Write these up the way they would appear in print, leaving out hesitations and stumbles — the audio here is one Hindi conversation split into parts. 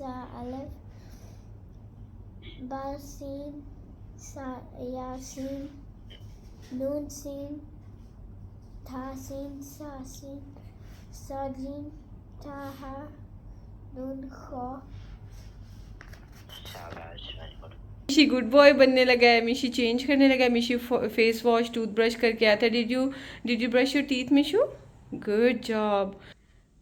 Sa Aleph Ba Sin Sa Yasin Nun Sin Ta Sin Sa Sin Sad Sin Taha Nun Kha. मिशी गुड बॉय बनने लगा है, मिशी चेंज करने लगा है, मिशी फेस वॉश टूथब्रश करके आता है। Did you brush your teeth Mishu? Good job.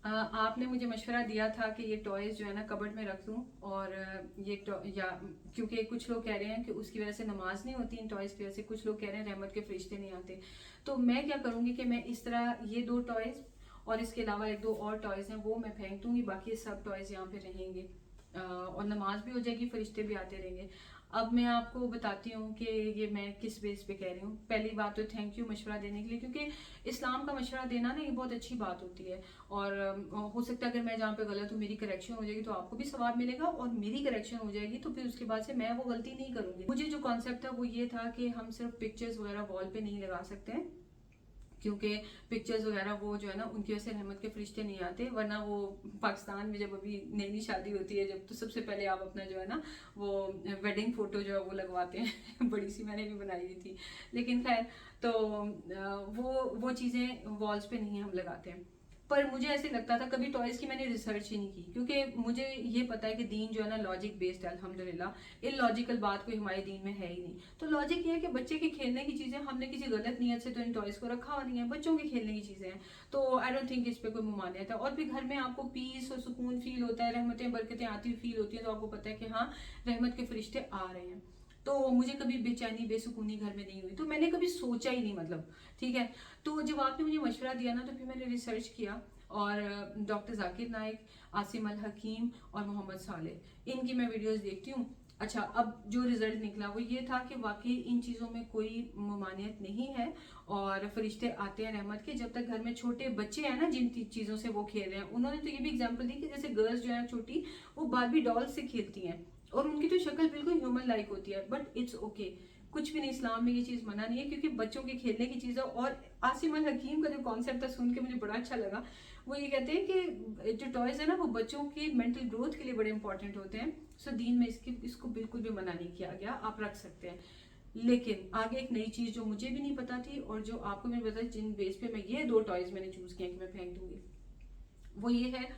आपने मुझे मशवरा दिया था कि ये टॉयज़ जो है ना कबर्ड में रख दूं, और या क्योंकि कुछ लोग कह रहे हैं कि उसकी वजह से नमाज नहीं होती इन टॉयज़ की वजह से, कुछ लोग कह रहे हैं रहमत के फरिश्ते नहीं आते। तो मैं क्या करूँगी कि मैं इस तरह ये 2 टॉयज़ और इसके अलावा 1-2 और टॉयज़ हैं वो मैं फेंक दूँगी, बाकी सब टॉयज़ यहाँ पे रहेंगे और नमाज भी हो जाएगी, फरिश्ते भी आते रहेंगे। अब मैं आपको बताती हूँ कि ये मैं किस बेस पे कह रही हूँ। पहली बात तो थैंक यू मशवरा देने के लिए, क्योंकि इस्लाम का मशवरा देना ना ये बहुत अच्छी बात होती है। और हो सकता है अगर मैं जहाँ पे गलत हूँ मेरी करेक्शन हो जाएगी तो आपको भी सवाब मिलेगा, और मेरी करेक्शन हो जाएगी तो फिर उसके बाद से मैं वो गलती नहीं करूँगी। मुझे जो कॉन्सेप्ट था वो ये था कि हम सिर्फ पिक्चर्स वगैरह वॉल पे नहीं लगा सकते हैं, क्योंकि पिक्चर्स वगैरह वो जो है ना उनकी वजह से रहमत के फरिश्ते नहीं आते। वरना वो पाकिस्तान में जब अभी नई नई शादी होती है जब, तो सबसे पहले आप अपना जो है ना वो वेडिंग फोटो जो है वो लगवाते हैं बड़ी सी मैंने भी बनाई हुई थी, लेकिन खैर तो वो चीज़ें वॉल्स पे नहीं हम लगाते हैं। पर मुझे ऐसे लगता था, कभी टॉयज़ की मैंने रिसर्च ही नहीं की, क्योंकि मुझे ये पता है कि दीन जो है ना लॉजिक बेस्ड है अल्हम्दुलिल्लाह। इलॉजिकल बात कोई हमारे दीन में है ही नहीं। तो लॉजिक ये है कि बच्चे के खेलने की चीज़ें, हमने किसी गलत नियत से तो इन टॉयज़ को रखा हुआ नहीं है, बच्चों के खेलने की चीज़ें हैं, तो आई डोंट थिंक इस पर कोई ममानियत है। और भी घर में आपको पीस और सुकून फील होता है, रहमतें बरकतें आती हुई फील होती है, तो आपको पता है कि हाँ रहमत के फरिश्ते आ रहे हैं। तो मुझे कभी बेचैनी बेसुकूनी घर में नहीं हुई, तो मैंने कभी सोचा ही नहीं, मतलब ठीक है। तो जब आपने मुझे मशवरा दिया ना तो फिर मैंने रिसर्च किया, और डॉक्टर जाकिर नाइक, आसिम अल हकीम और मोहम्मद साले, इनकी मैं वीडियोस देखती हूँ। अच्छा, अब जो रिजल्ट निकला वो ये था कि वाकई इन चीज़ों में कोई ममानियत नहीं है, और फरिश्ते आते हैं रहमत के जब तक घर में छोटे बच्चे हैं ना, जिन चीज़ों से वो खेल रहे हैं। उन्होंने तो ये भी एग्जाम्पल दी कि जैसे गर्ल्स जो है छोटी, वो बारबी डॉल से खेलती हैं और उनकी तो शक्ल बिल्कुल ह्यूमन लाइक होती है, बट इट्स ओके, कुछ भी नहीं, इस्लाम में ये चीज़ मना नहीं है, क्योंकि बच्चों के खेलने की चीज़ है। और आसिम अल हकीम का जो कॉन्सेप्ट था सुन के मुझे बड़ा अच्छा लगा। वो ये कहते हैं कि जो टॉयज़ है ना वो बच्चों की मेंटल ग्रोथ के लिए बड़े इंपॉर्टेंट होते हैं। सो दीन में इसको बिल्कुल भी मना नहीं किया गया, आप रख सकते हैं। लेकिन आगे एक नई चीज़ जो मुझे भी नहीं पता थी और जो आपको मैंने बताया, जिन बेस पे मैं ये 2 टॉयज़ मैंने चूज़ किया कि मैं फेंक दूंगी, वो ये है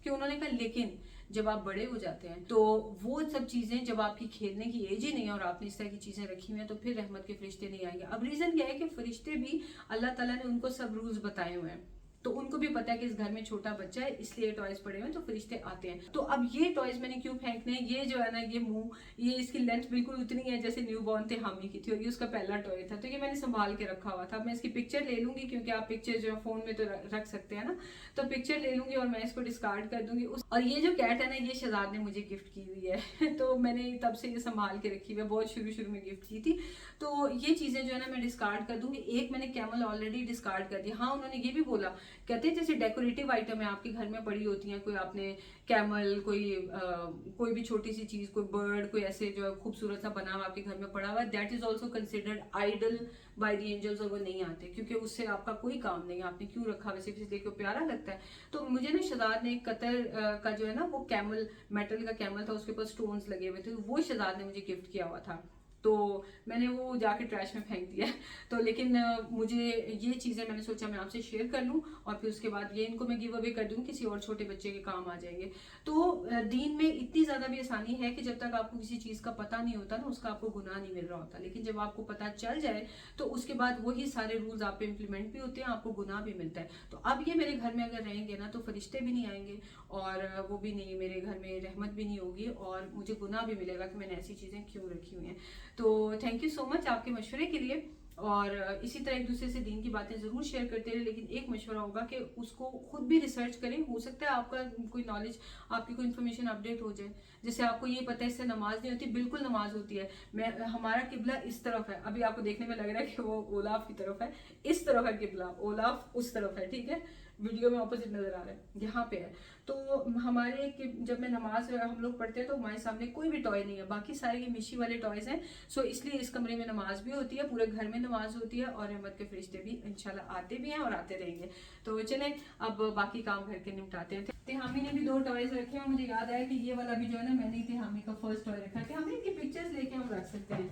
कि उन्होंने कहा लेकिन जब आप बड़े हो जाते हैं तो वो सब चीज़ें, जब आपकी खेलने की एज ही नहीं है और आपने इस तरह की चीज़ें रखी हुई हैं, तो फिर रहमत के फरिश्ते नहीं आएंगे। अब रीज़न क्या है कि फरिश्ते भी अल्लाह ताला ने उनको सब रूल्स बताए हुए हैं, तो उनको भी पता है कि इस घर में छोटा बच्चा है इसलिए टॉयज पड़े हुए हैं तो फरिश्ते आते हैं। तो अब ये टॉयज मैंने क्यों फेंकने हैं? ये जो है ना ये मुंह, ये इसकी लेंथ बिल्कुल उतनी है जैसे न्यू बॉर्न थे हामी की थी, और ये उसका पहला टॉय था, तो ये मैंने संभाल के रखा हुआ था। मैं इसकी पिक्चर ले लूंगी, क्योंकि आप पिक्चर जो है फोन में तो रख सकते हैं ना, तो पिक्चर ले लूंगी और मैं इसको डिस्कार्ड कर दूंगी। और ये जो कैट है ना ये शहजाद ने मुझे गिफ्ट की हुई है तो मैंने तब से ये संभाल के रखी हुई है, बहुत शुरू में गिफ्ट की थी। तो ये चीजें जो है ना मैं डिस्कार्ड कर दूंगी। एक मैंने कैमल ऑलरेडी डिस्कार्ड कर दिया। हाँ, उन्होंने ये भी बोला, कहते हैं जैसे डेकोरेटिव आइटम है आपके घर में पड़ी होती हैं, कोई आपने कैमल, कोई भी छोटी सी चीज, कोई बर्ड, कोई ऐसे जो है खूबसूरत सा बना हुआ आपके घर में पड़ा हुआ है, that is also considered idol by the angels, और वो नहीं आते क्योंकि उससे आपका कोई काम नहीं है, आपने क्यों रखा, वैसे भी देखो प्यारा लगता है। तो मुझे ना शहजाद ने कतर का जो है ना वो कैमल, मेटल का कैमल था, उसके ऊपर स्टोन्स लगे हुए थे, वो शहजाद ने मुझे गिफ्ट किया हुआ था, तो मैंने वो जाके ट्रैश में फेंक दिया। तो लेकिन मुझे ये चीज़ें मैंने सोचा मैं आपसे शेयर कर लूँ, और फिर उसके बाद ये इनको मैं गिव अवे कर दूँ, किसी और छोटे बच्चे के काम आ जाएंगे। तो दीन में इतनी ज़्यादा भी आसानी है कि जब तक आपको किसी चीज़ का पता नहीं होता ना उसका आपको गुनाह नहीं मिल रहा होता, लेकिन जब आपको पता चल जाए तो उसके बाद वही सारे रूल्स आप पे इम्प्लीमेंट भी होते हैं, आपको गुनाह भी मिलता है। तो अब ये मेरे घर में अगर रहेंगे ना तो फरिश्ते भी नहीं आएंगे, और वो भी नहीं, मेरे घर में रहमत भी नहीं होगी, और मुझे गुनाह भी मिलेगा कि मैंने ऐसी चीज़ें क्यों रखी हुई हैं। तो थैंक यू सो मच आपके मशवरे के लिए, और इसी तरह एक दूसरे से दीन की बातें ज़रूर शेयर करते रहे, लेकिन एक मशवरा होगा कि उसको खुद भी रिसर्च करें। हो सकता है आपका कोई नॉलेज, आपकी कोई इन्फॉर्मेशन अपडेट हो जाए। जैसे आपको ये पता है इससे नमाज नहीं होती, बिल्कुल नमाज होती है। मैं, हमारा किबला इस तरफ है, अभी आपको देखने में लग रहा है कि वो ओलाफ की तरफ है, इस तरफ है किबला, ओलाफ उस तरफ है, ठीक है। वीडियो में ऑपोजिट नजर आ रहा है, यहाँ पे है। तो हमारे जब मैं नमाज हम लोग पढ़ते हैं तो हमारे सामने कोई भी टॉय नहीं है, बाकी सारे ये मिशी वाले टॉयज हैं। सो इसलिए इस कमरे में नमाज भी होती है, पूरे घर में नमाज होती है, और रहमत के फरिश्ते भी इंशाल्लाह आते भी हैं और आते रहेंगे। तो चलें अब बाकी काम घर के निपटाते हैं। तिहामी ने भी 2 टॉयज रखे हैं, मुझे याद आया कि ये वाला भी जो है ना, मैंने तिहामी का फर्स्ट टॉय रखा है। तिहामी की पिक्चर्स लेके हम रख सकते हैं।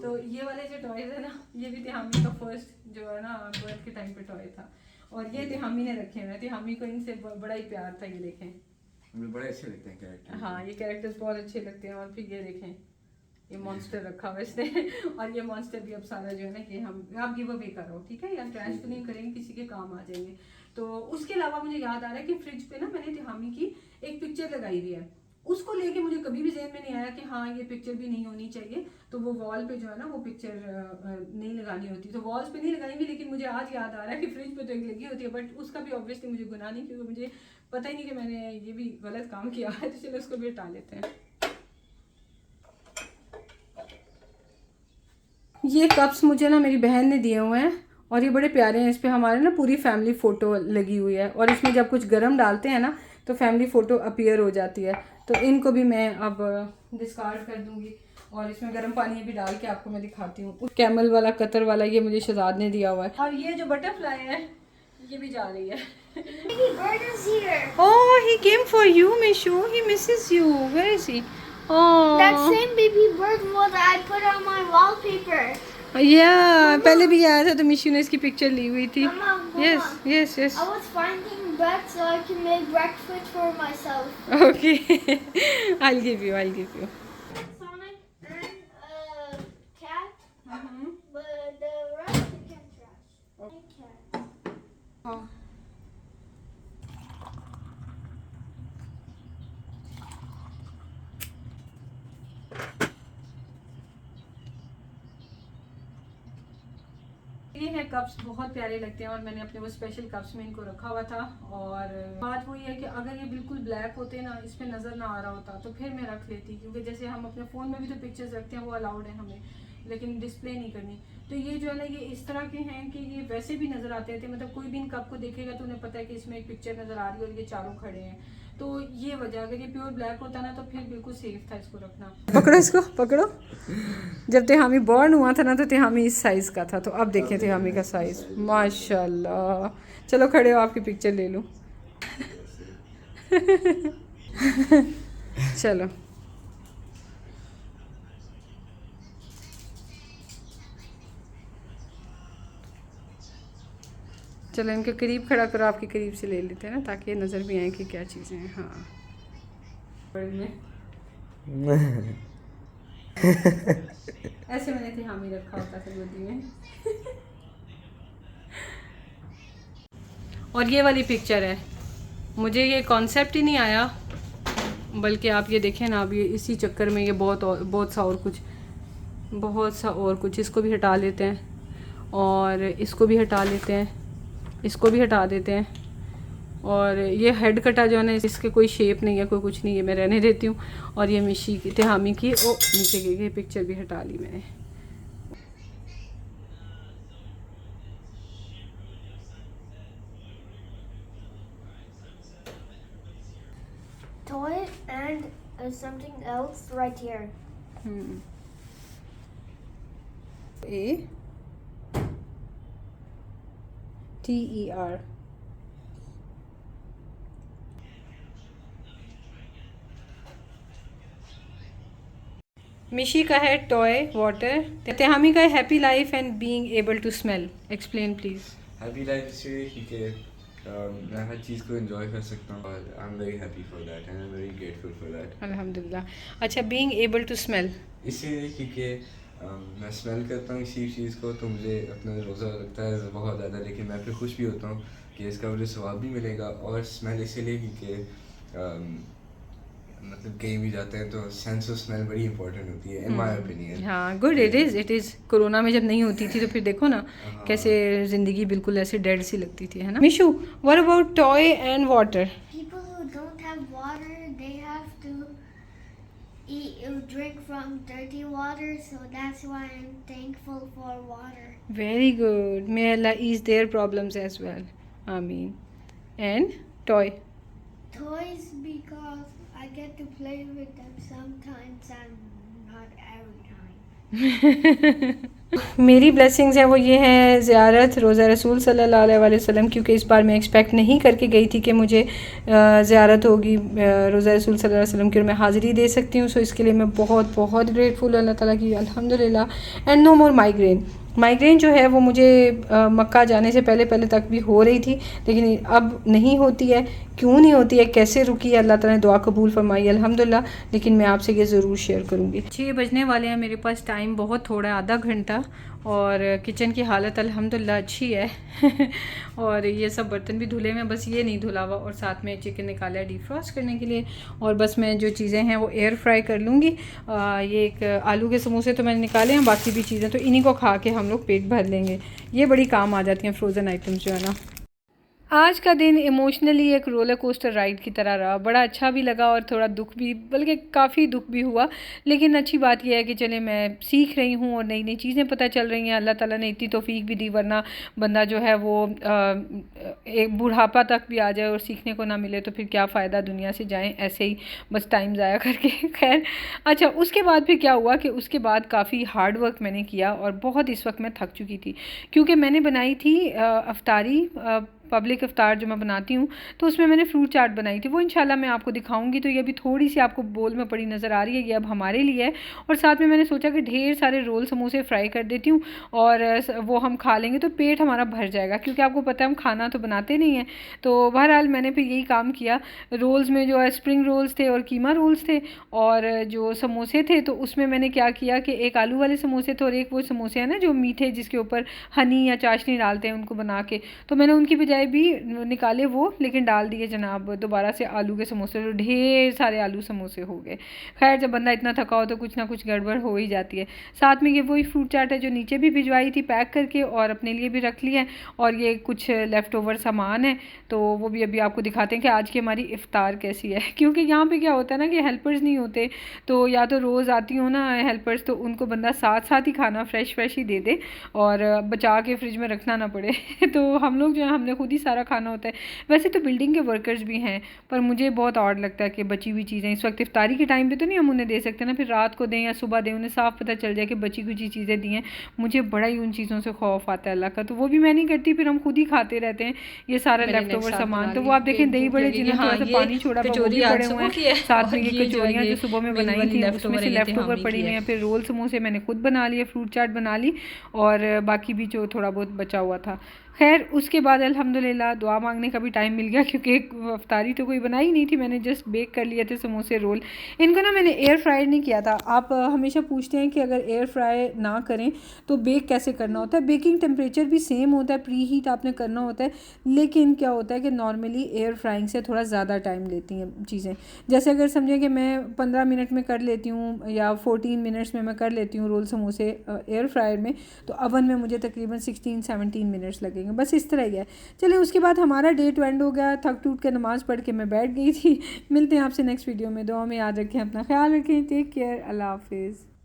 तो ये वाले जो टॉयज है ना, ये भी तिहामी का फर्स्ट जो है ना बर्थ के टाइम पे टॉय था, और ये तिहामी ने रखे हैं। तिहामी को इनसे बड़ा ही प्यार था। ये देखें, मुझे बड़े अच्छे लगते हैं कैरेक्टर। हाँ, ये कैरेक्टर्स बहुत अच्छे लगते हैं। और फिर ये देखें, ये मॉन्स्टर रखा हुआ इसने और ये मॉन्स्टर भी अब सारा जो है ना कि हम आप गिव अवे करो, ठीक है, या ट्रैश तो नहीं करेंगे, किसी के काम आ जाएंगे। तो उसके अलावा मुझे याद आ रहा है कि फ्रिज पे ना मैंने तिहामी की एक पिक्चर लगाई हुई है। उसको लेके मुझे कभी भी ज़हन में नहीं आया कि हाँ ये पिक्चर भी नहीं होनी चाहिए, तो वो वॉल पे जो है ना वो पिक्चर नहीं लगानी होती, तो वॉल्स पे नहीं लगाई हुई। लेकिन मुझे आज याद आ रहा है कि फ्रिज पे तो एक लगी होती है, बट उसका भी ऑब्वियसली मुझे गुनाह नहीं, क्योंकि मुझे पता ही नहीं कि मैंने ये भी गलत काम किया है। तो चलो उसको भी हटा लेते हैं। ये कप्स मुझे ना मेरी बहन ने दिए हुए हैं, और ये बड़े प्यारे हैं। इस पे हमारे ना पूरी फैमिली फ़ोटो लगी हुई है, और इसमें जब कुछ गर्म डालते हैं ना तो फैमिली फ़ोटो अपीयर हो जाती है। तो इनको भी मैं अब डिस्कार्ड कर दूंगी, और इसमें गर्म पानी भी डाल के आपको मैं दिखाती हूँ। कैमल वाला, कतर वाला, ये मुझे शहजाद ने दिया हुआ है। और ये जो बटरफ्लाई है ये भी जा रही है। Baby bird is here. Oh, he came for you, Mishu. He misses you. Where is he? Oh. That same baby bird what I put on my wallpaper. Yeah, पहले भी आया था तो मिशू ने इसकी पिक्चर ली हुई थी। Mama, Yes, yes, yes. I was finding bread so I can make breakfast for myself. Okay, I'll give you. Sonic and a cat, but the rest you can trash. Cat. Oh. ये है कप्स, बहुत प्यारे लगते हैं, और मैंने अपने वो स्पेशल कप्स में इनको रखा हुआ था। और बात वही है कि अगर ये बिल्कुल ब्लैक होते ना, इसमें नज़र ना आ रहा होता, तो फिर मैं रख लेती, क्योंकि जैसे हम अपने फ़ोन में भी तो पिक्चर्स रखते हैं, वो अलाउड है हमें, लेकिन डिस्प्ले नहीं करनी। तो ये जो है ना, ये इस तरह के हैं कि ये वैसे भी नज़र आते थे, मतलब कोई भी इन कप को देखेगा तो उन्हें पता है कि इसमें एक पिक्चर नज़र आ रही है और ये चारों खड़े हैं। तो ये वजह, अगर ये प्योर ब्लैक होता ना तो फिर बिल्कुल सेफ था इसको रखना। पकड़ो इसको, पकड़ो। जब तिहामी बॉर्न हुआ था ना तो तिहामी इस साइज़ का था, तो अब देखें तिहामी का साइज़, माशाल्लाह। चलो खड़े हो, आपकी पिक्चर ले लूँ। चलो चलो इनके करीब खड़ा करो, आपके करीब से ले लेते हैं ना, ताकि नज़र भी आए कि क्या चीज़ें हैं। हाँ, ऐसे मैंने तिहामी रखा होता था गोदी में। और ये वाली पिक्चर है, मुझे ये कॉन्सेप्ट ही नहीं आया, बल्कि आप ये देखें ना, अब ये इसी चक्कर में ये बहुत सा और कुछ इसको भी हटा लेते हैं, और इसको भी हटा लेते हैं, इसको भी हटा देते हैं। और ये हेड कटा जो है ना, इसके कोई शेप नहीं है, कोई कुछ नहीं है, मैं रहने देती हूँ। और ये मिशी की, तिहामी की, ओ नीचे गिर गई, पिक्चर भी हटा ली मैंने। Toy and something else right here. ATER। मिशी का है टॉय वाटर, तिहामी का है happy life and being able to smell. Explain please. Happy life इसलिए क्योंकि मैं हर चीज़ को एंजॉय कर सकता हूँ, और I am very happy for that and I am very grateful for that. अल्हम्दुलिल्लाह। अच्छा, बीइंग एबल टू स्मेल इसीलिए क्योंकि मैं स्मेल करता हूँ किसी चीज़ को, तो मुझे अपना रोज़ा लगता है बहुत ज़्यादा, लेकिन मैं फिर खुश भी होता हूँ कि इसका मुझे सवाब भी मिलेगा। और स्मेल इसीलिए क्योंकि मतलब कहीं भी जाते हैं तो सेंस ऑफ स्मेल बड़ी इंपॉर्टेंट होती है इन माय ओपिनियन। हाँ, गुड, इट इज़। कोरोना में जब नहीं होती थी तो फिर देखो ना कैसे ज़िंदगी बिल्कुल ऐसे डेड सी लगती थी, है ना। Mishu, what about toy and water? People who don't have water, they have to drink from dirty water, so that's why I'm thankful for water. Very good. May Allah ease their problems as well. Ameen. And toy? Toys because I get to play with them sometimes and not every time. मेरी ब्लेसिंग्स हैं वो ये हैं ज़ियारत रोज़ा रसूल सल्लल्लाहु अलैहि वसल्लम, क्योंकि इस बार मैं एक्सपेक्ट नहीं करके गई थी कि मुझे ज़ियारत होगी रोज़ा रसूल सल्लल्लाहु अलैहि वसल्लम की और मैं हाज़िरी दे सकती हूँ। सो इसके लिए मैं बहुत बहुत ग्रेटफुल अल्लाह ताला की, अल्हम्दुलिल्लाह। एंड नो मोर माइग्रेन जो है वो मुझे मक्का जाने से पहले पहले तक भी हो रही थी, लेकिन अब नहीं होती है। क्यों नहीं होती है, कैसे रुकी है, अल्लाह ताला ने दुआ कबूल फरमाई अल्हम्दुलिल्लाह। लेकिन मैं आपसे ये ज़रूर शेयर करूँगी। 6 बजने वाले हैं, मेरे पास टाइम बहुत थोड़ा है, आधा घंटा, और किचन की हालत अल्हम्दुलिल्लाह अच्छी है और ये सब बर्तन भी धुले में, बस ये नहीं धुला हुआ, और साथ में चिकन निकाला है डीफ्रॉस्ट करने के लिए। और बस मैं जो चीज़ें हैं वो एयर फ्राई कर लूँगी। ये एक आलू के समोसे तो मैंने निकाले हैं, बाकी भी चीज़ें तो इन्हीं को खा के हम लोग पेट भर लेंगे। ये बड़ी काम आ जाती हैं फ्रोज़न आइटम्स जो है ना। आज का दिन इमोशनली एक रोलर कोस्टर राइड की तरह रहा। बड़ा अच्छा भी लगा और थोड़ा दुख भी, बल्कि काफ़ी दुख भी हुआ। लेकिन अच्छी बात यह है कि चले मैं सीख रही हूँ और नई नई चीज़ें पता चल रही हैं। अल्लाह ताला ने इतनी तौफीक भी दी, वरना बंदा जो है वो एक बुढ़ापा तक भी आ जाए और सीखने को ना मिले तो फिर क्या फ़ायदा, दुनिया से जाएँ ऐसे ही बस टाइम ज़ाया करके। खैर अच्छा, उसके बाद फिर क्या हुआ कि उसके बाद काफ़ी हार्ड वर्क मैंने किया और बहुत इस वक्त मैं थक चुकी थी, क्योंकि मैंने बनाई थी अफ्तारी, पब्लिक इफ्तार जो मैं बनाती हूँ, तो उसमें मैंने फ्रूट चाट बनाई थी। वो इंशाल्लाह मैं आपको दिखाऊंगी। तो ये अभी थोड़ी सी आपको बोल में पड़ी नज़र आ रही है, ये अब हमारे लिए है। और साथ में मैंने सोचा कि ढेर सारे रोल समोसे फ्राई कर देती हूँ और वो हम खा लेंगे तो पेट हमारा भर जाएगा, क्योंकि आपको पता है हम खाना तो बनाते नहीं हैं। तो बहरहाल मैंने फिर यही काम किया। रोल्स में जो है स्प्रिंग रोल्स थे और कीमा रोल्स थे, और जो समोसे थे तो उसमें मैंने क्या किया कि एक आलू वाले समोसे थे और एक वो समोसे हैं ना जो मीठे, जिसके ऊपर हनी या चाशनी डालते हैं, उनको बना के, तो मैंने उनकी बजाय भी निकाले वो, लेकिन डाल दिए जनाब दोबारा से आलू के समोसे। तो ढेर सारे आलू समोसे हो गए। खैर जब बंदा इतना थका हो तो कुछ ना कुछ गड़बड़ हो ही जाती है। साथ में ये वही फ्रूट चाट है जो नीचे भी भिजवाई थी पैक करके, और अपने लिए भी रख लिया है। और ये कुछ लेफ़्ट ओवर सामान है, तो वो भी अभी आपको दिखाते हैं कि आज की हमारी इफ्तार कैसी है। क्योंकि यहाँ पे क्या होता है ना कि हेल्पर्स नहीं होते, तो या तो रोज़ आती हो ना हेल्पर्स, तो उनको बंदा साथ साथ ही खाना फ्रेश ही दे दे और बचा के फ्रिज में रखना ना पड़े। तो हम लोग जो है हमने खुद ही सारा खाना होता है। वैसे तो बिल्डिंग के वर्कर्स भी हैं, पर मुझे बहुत ऑड लगता है कि बची हुई चीज़ें इस वक्त इफ्तारी के टाइम पे तो नहीं हम उन्हें दे सकते ना, फिर रात को दें या सुबह दें, उन्हें साफ पता चल जाए कि बची कुछ चीज़ें दी हैं। मुझे बड़ा ही उन चीज़ों से खौफ आता है अल्लाह का, तो वो भी मैं नहीं करती, फिर हम खुद ही खाते रहते हैं ये सारा लेफ्ट ओवर सामान। तो वो आप देखें दही बड़े जिन्हें थोड़ा सा पानी छोड़ा वो भी पड़े हुए हैं, साथ में ये कचौरियाँ जो सुबह में बनाई थी उसमें से लेफ्ट ओवर पड़ी हुई हैं। फिर रोल समोसे मैंने खुद बना लिए, फ्रूट चाट बना ली, और बाकी भी जो थोड़ा बहुत बचा हुआ था। खैर उसके बाद अल्हम्दुलिल्लाह दुआ मांगने का भी टाइम मिल गया, क्योंकि अफ्तारी तो कोई बनाई नहीं थी, मैंने जस्ट बेक कर लिए थे समोसे रोल। इनको ना मैंने एयर फ्राई नहीं किया था। आप हमेशा पूछते हैं कि अगर एयर फ्राई ना करें तो बेक कैसे करना होता है। बेकिंग टेम्परेचर भी सेम होता है, प्री हीट आपने करना होता है, लेकिन क्या होता है कि नॉर्मली एयर फ्राइंग से थोड़ा ज़्यादा टाइम लेती हैं चीज़ें। जैसे अगर समझें कि मैं 15 मिनट में कर लेती हूँ या 14 मिनट्स में मैं कर लेती हूँ रोल समोसे एयर फ्रायर में, तो अवन में मुझे तकरीबन 16-17 मिनट्स लगेंगे। बस इस तरह ही है। चलिए उसके बाद हमारा डे टू एंड हो गया। थक टूट कर नमाज़ पढ़ के मैं बैठ गई थी। मिलते हैं आपसे नेक्स्ट वीडियो में। दुआ में याद रखें, अपना ख्याल रखें। टेक केयर, अल्लाह हाफिज़।